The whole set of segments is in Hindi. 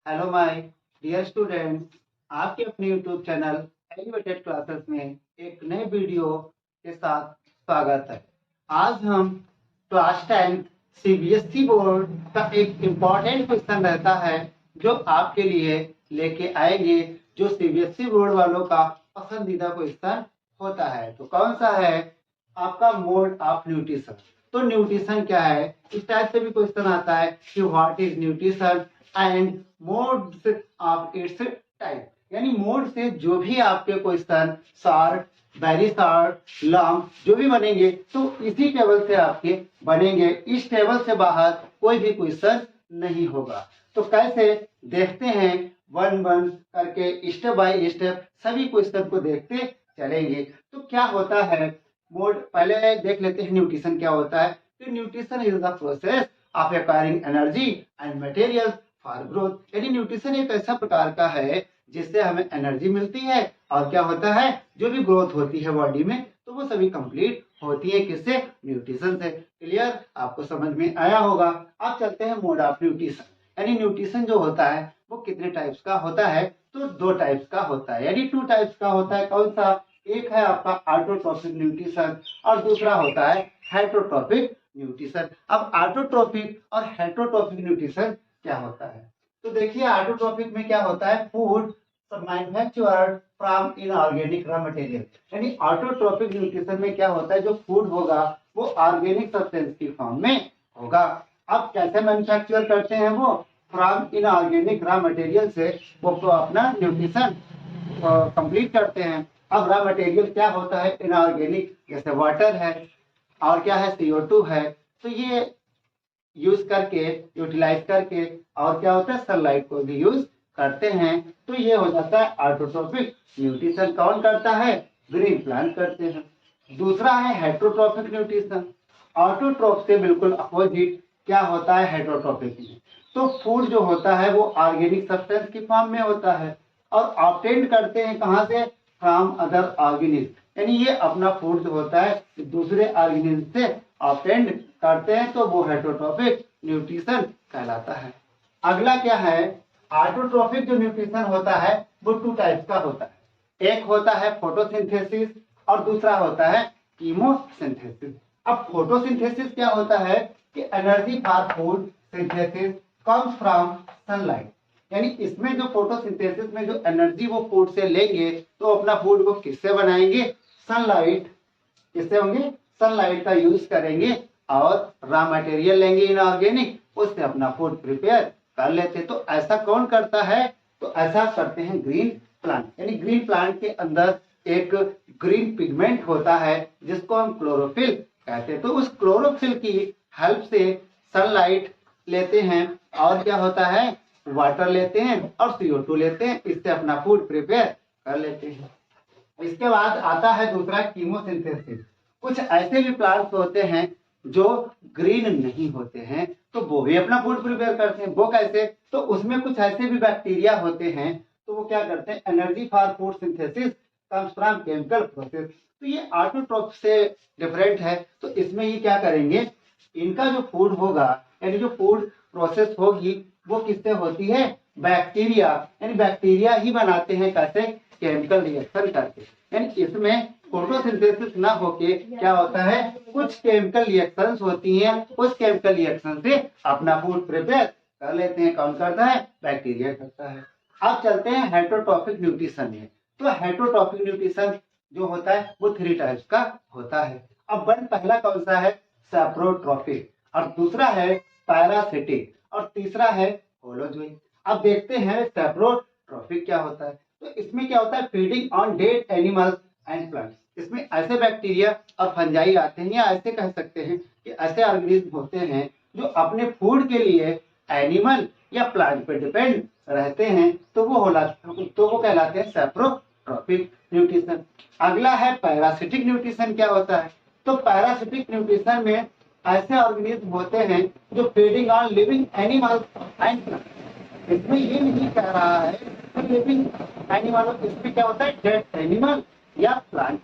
हेलो माय डियर स्टूडेंट्स, आपके अपने यूट्यूब चैनल एलिवेटेड क्लासेस में एक नए वीडियो के साथ स्वागत है। आज हम क्लास 10 सीबीएसई बोर्ड का एक इम्पॉर्टेंट क्वेश्चन रहता है जो आपके लिए लेके आएंगे, जो सीबीएसई बोर्ड वालों का पसंदीदा क्वेश्चन होता है। तो कौन सा है? आपका मोड ऑफ न्यूट्रिशन। तो न्यूट्रिशन क्या है, इस टाइप से भी क्वेश्चन आता है कि what is nutrition and modes of its type. यानी मोड से जो भी आपके question short, very short, long जो भी बनेंगे तो इसी टेबल से आपके बनेंगे। इस टेबल से बाहर कोई भी क्वेश्चन नहीं होगा। तो कैसे देखते हैं, वन वन करके स्टेप बाय स्टेप सभी क्वेश्चन को देखते चलेंगे। तो क्या होता है मोड, पहले देख लेते हैं न्यूट्रिशन क्या होता है। तो nutrition is the process of acquiring energy and material for growth. यानी न्यूट्रिशन एक ऐसा प्रकार का है जिससे हमें एनर्जी मिलती है और क्या होता है, जो भी ग्रोथ होती है बॉडी में तो वो सभी कंप्लीट होती है किससे? न्यूट्रिशन से। क्लियर? आपको समझ में आया होगा। अब चलते हैं मोड ऑफ न्यूट्रिशन। यानी न्यूट्रिशन जो होता है वो कितने टाइप्स का होता है? तो दो टाइप्स का होता है, यानी टू टाइप्स का होता है। कौन सा? एक है आपका ऑटोट्रोफिक न्यूट्रिशन और दूसरा होता है हेटरोट्रोफिक न्यूट्रिशन। अब ऑटोट्रोफिक और हेटरोट्रोफिक न्यूट्रिशन क्या होता है? तो देखिए ऑटोट्रोफिक में क्या होता है, food manufactured from inorganic raw material. यानी ऑटोट्रोफिक न्यूट्रिशन में क्या होता है, जो फूड होगा वो ऑर्गेनिक सब्सटेंस की फॉर्म में होगा। अब कैसे मैन्युफैक्चर करते हैं वो? फ्रॉम इनऑर्गेनिक रॉ मटेरियल से वो अपना न्यूट्रिशन कंप्लीट करते हैं। अब रॉ मटेरियल क्या होता है? इनऑर्गेनिक, जैसे वाटर है और क्या है, CO2 है। तो ये यूज करके, यूटिलाइज करके, और क्या होता है, सनलाइट को भी यूज करते हैं। तो ये हो जाता है ऑटोट्रोफिक न्यूट्रिशन। कौन करता है? ग्रीन प्लांट करते हैं। दूसरा है हेटरोट्रोफिक न्यूट्रिशन। ऑटोट्रोफ से बिल्कुल अपोजिट क्या होता है हेटरोट्रोफिक में। तो फूड जो होता है वो ऑर्गेनिक सब्सटेंस की फॉर्म में होता है और ऑब्टेन करते हैं कहाँ से? From other organism. यानी ये अपना फूड जो होता है दूसरे ऑर्गेनिज्म से ऑब्टेन करते हैं, तो वो हेटरोट्रोफिक न्यूट्रिशन कहलाता है। अगला क्या है? ऑटोट्रोफिक जो न्यूट्रिशन होता है वो टू टाइप्स का होता है। एक होता है फोटोसिंथेसिस और दूसरा होता है कीमोसिंथेसिस। अब फोटोसिंथेसिस क्या होता है कि energy for food synthesis comes from sunlight. यानी इसमें जो फोटोसिंथेसिस में जो एनर्जी वो फूड से लेंगे तो अपना फूड वो किससे बनाएंगे? सनलाइट। किससे होंगे? सनलाइट का यूज करेंगे और रॉ मटेरियल लेंगे इनऑर्गेनिक, उससे अपना फूड प्रिपेयर कर लेते। तो ऐसा कौन करता है? तो ऐसा करते हैं ग्रीन प्लांट। यानी ग्रीन प्लांट के अंदर एक ग्रीन पिगमेंट होता है जिसको हम क्लोरोफिल कहते हैं। तो उस क्लोरोफिल की हेल्प से सनलाइट लेते हैं और क्या होता है, वाटर लेते हैं और CO2 लेते हैं, इससे अपना फूड प्रिपेयर कर लेते हैं। इसके बाद आता है दूसरा कीमोसिंथेसिस। कुछ ऐसे भी प्लांट्स होते हैं जो ग्रीन नहीं होते हैं तो वो भी अपना फूड प्रिपेयर करते हैं। वो कैसे? तो उसमें कुछ ऐसे भी बैक्टीरिया होते हैं तो वो क्या करते हैं, energy for food synthesis comes from chemical process. तो ये ऑटोट्रोफ से डिफरेंट है। तो इसमें ये क्या करेंगे, इनका जो फूड होगा यानी जो फूड प्रोसेस होगी वो किससे होती है? बैक्टीरिया। यानी बैक्टीरिया ही बनाते हैं। कैसे? केमिकल रिएक्शन करके। यानी इसमें फोटोसिंथेसिस ना होके क्या होता है, कुछ केमिकल रिएक्शंस होती हैं, उस केमिकल रिएक्शन से अपना फूड प्रिपेयर कर लेते हैं। कौन करता है? बैक्टीरिया करता है। अब चलते हैं हेटरोट्रोफिक न्यूट्रिशन में। तो हेटरोट्रोफिक न्यूट्रिशन जो होता है वो थ्री टाइप्स का होता है। अब पहला कौन सा है? सैप्रोट्रोफिक, और दूसरा है पैरासिटिक, और तीसरा है होलोजोइक। अब देखते हैं सैप्रोट्रोफिक क्या होता है। तो इसमें क्या होता है, feeding on dead animals and plants. इसमें ऐसे बैक्टीरिया और फंजाई आते हैं, या ऐसे कह सकते हैं कि ऐसे ऑर्गेनिज्म होते हैं जो अपने फूड के लिए एनिमल या प्लांट पे डिपेंड रहते हैं, तो वो कहलाते हैं सैप्रोट्रोफिक न्यूट्रिशन। अगला है पैरासिटिक न्यूट्रिशन। क्या होता है? तो पैरासिटिक न्यूट्रिशन में ऐसे ऑर्गेनिज्म होते हैं जो feeding on living animals and plants. इसमें ये नहीं कह रहा है कि लिविंग एनिमल, इसमें क्या होता है, डेड एनिमल या प्लांट।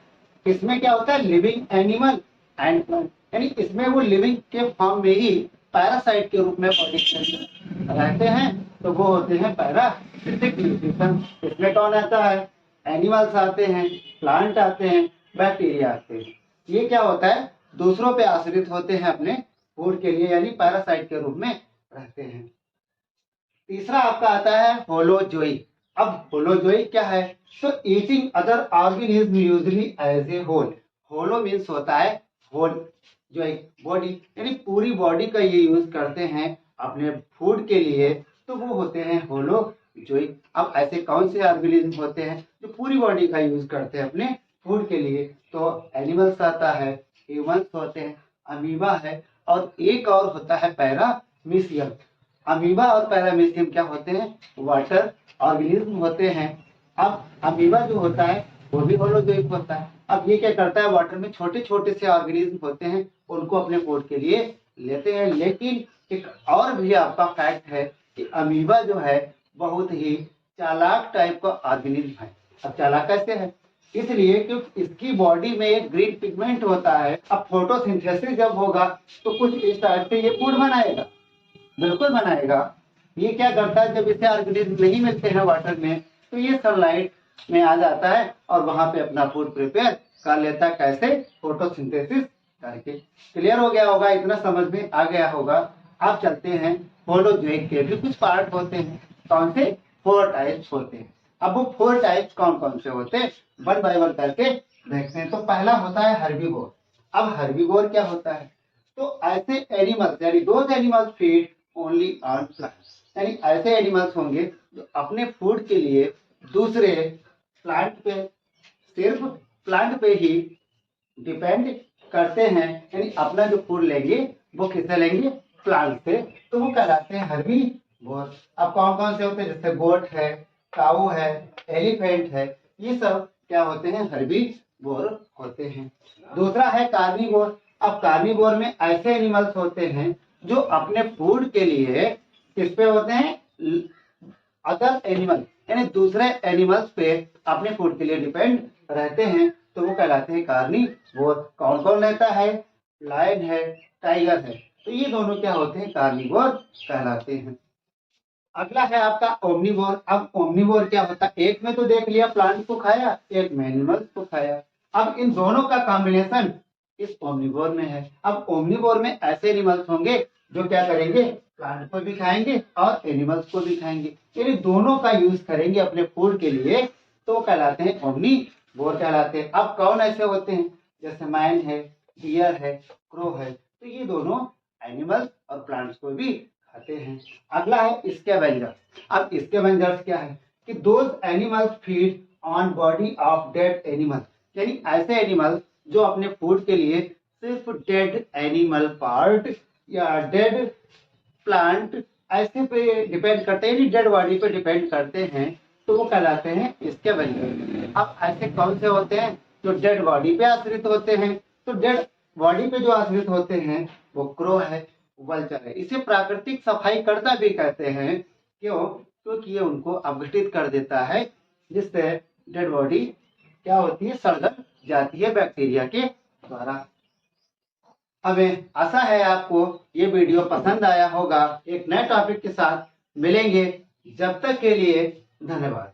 इसमें क्या होता है, लिविंग एनिमल एंड प्लांट। यानी इसमें वो लिविंग के फॉर्म में ही पैरासाइट के रूप में बॉडी के अंदर रहते हैं तो वो होते हैं पैरासिटिक न्यूट्रिशन। इसमें कौन आता है? एनिमल्स आते हैं, प्लांट आते हैं, बैक्टीरिया आते हैं। ये क्या होता है? दूसरों पे आश्रित होते हैं अपने फूड के लिए, यानी पैरासाइट के रूप में रहते हैं। तीसरा आपका आता है होलोजोई। अब होलोजोई क्या है? तो eating other organism usually as a whole. Holo means होता है होल, जोई बॉडी, यानी पूरी बॉडी का ये यूज करते हैं अपने फूड के लिए, तो वो होते हैं होलोजोई। अब ऐसे कौन से ऑर्गेनिज्म होते हैं जो पूरी बॉडी का यूज करते हैं अपने फूड के लिए? तो एनिमल्स आता है, ह्यूमंस होते हैं, अमीबा है, और एक और होता है पैरामीशियम। अमीबा और पैरामीशियम क्या होते हैं? वाटर ऑर्गेनिज्म होते हैं। अब अमीबा जो होता है वो भी होलोजोइक होता है। अब ये क्या करता है? वाटर में छोटे छोटे से ऑर्गेनिज्म होते हैं, उनको अपने फूड के लिए लेते हैं। लेकिन एक और भी आपका फैक्ट है कि अमीबा जो है बहुत ही चालाक टाइप का ऑर्गेनिज्म है। अब चालाक कैसे है? इसलिए क्योंकि इसकी बॉडी में एक ग्रीन पिगमेंट होता है। अब फोटोसिंथेसिस जब होगा तो कुछ इस टाइप से ये फूड बनाएगा, बिल्कुल बनाएगा। ये क्या करता है? जब इसे ऑर्गेनिज्म नहीं मिलते हैं वाटर में, तो ये सनलाइट में आ जाता है और वहां पे अपना फूड प्रिपेयर कर लेता है। कैसे? फोटोसिंथेसिस करके। क्लियर हो गया होगा, इतना समझ में आ गया होगा। अब चलते हैं, होलोजोइक के भी कुछ पार्ट होते हैं। कौन से? 4 टाइप्स होते हैं। अब वो 4 टाइप्स कौन कौन से होते हैं, वन बाय वन करके देखते हैं। तो पहला होता है हर्बीवोर। अब हर्बीवोर क्या होता है? तो ऐसे एनिमल्स, यानी those animals feed only on plants, यानी ऐसे एनिमल्स होंगे जो अपने फूड के लिए दूसरे प्लांट पे, सिर्फ प्लांट पे ही डिपेंड करते हैं। यानी अपना जो फूड लेंगे वो किससे लेंगे? प्लांट से। तो वो कहलाते हैं हर्बीवोर। अब कौन कौन से होते हैं? जैसे गोट है, काऊ है, एलिफेंट है, ये सब क्या होते हैं? हर्बीवोर होते हैं। दूसरा है कार्निवोर। अब कार्निवोर में ऐसे एनिमल्स होते हैं जो अपने फूड के लिए किस पे होते हैं? अदर एनिमल, यानी दूसरे एनिमल्स पे अपने फूड के लिए डिपेंड रहते हैं, तो वो कहलाते हैं कार्निवोर। कौन कौन रहता है? लायन है, टाइगर है, तो ये दोनों क्या होते हैं? कार्निवोर कहलाते हैं। अगला है आपका ओमनिवोर। अब ओमनिवोर क्या होता है? एक में तो देख लिया प्लांट को खाया, एक में एनिमल्स को खाया। अब इन दोनों का कॉम्बिनेशन इस ओमनिवोर में है। अब ओमनिवोर में ऐसे एनिमल्स होंगे जो क्या करेंगे? प्लांट को भी खाएंगे और एनिमल्स को भी खाएंगे, यानी दोनों का यूज करेंगे अपने फूड के लिए, तो कहलाते हैं ओमनिवोर कहलाते हैं। अब कौन ऐसे होते हैं? जैसे मैन है, डियर है, क्रो है, तो ये दोनों एनिमल्स और प्लांट्स को भी खाते हैं। अगला है स्कैवेंजर। अब स्कैवेंजर्स क्या है? कि those animals feed on body of dead animal, यानी ऐसे एनिमल्स जो अपने फूड के लिए सिर्फ डेड एनिमल पार्ट या डेड प्लांट ऐसे पे डिपेंड करते हैं, डेड बॉडी पे डिपेंड करते हैं, तो वो कहलाते हैं स्कैवेंजर। अब ऐसे कौन से होते हैं? जो डेड बॉडी पे आश्रित होते हैं। तो डेड बॉडी पे जो आश्रित होते हैं वो क्रो है, वल्चर है। इसे प्राकृतिक सफाई कर्ता भी कहते हैं। क्यों? क्योंकि ये उनको अपघटित कर देता है, जिससे डेड बॉडी क्या होती है? सड़गल जाती है बैक्टीरिया के द्वारा। हमें आशा है आपको ये वीडियो पसंद आया होगा। एक नए टॉपिक के साथ मिलेंगे, जब तक के लिए धन्यवाद।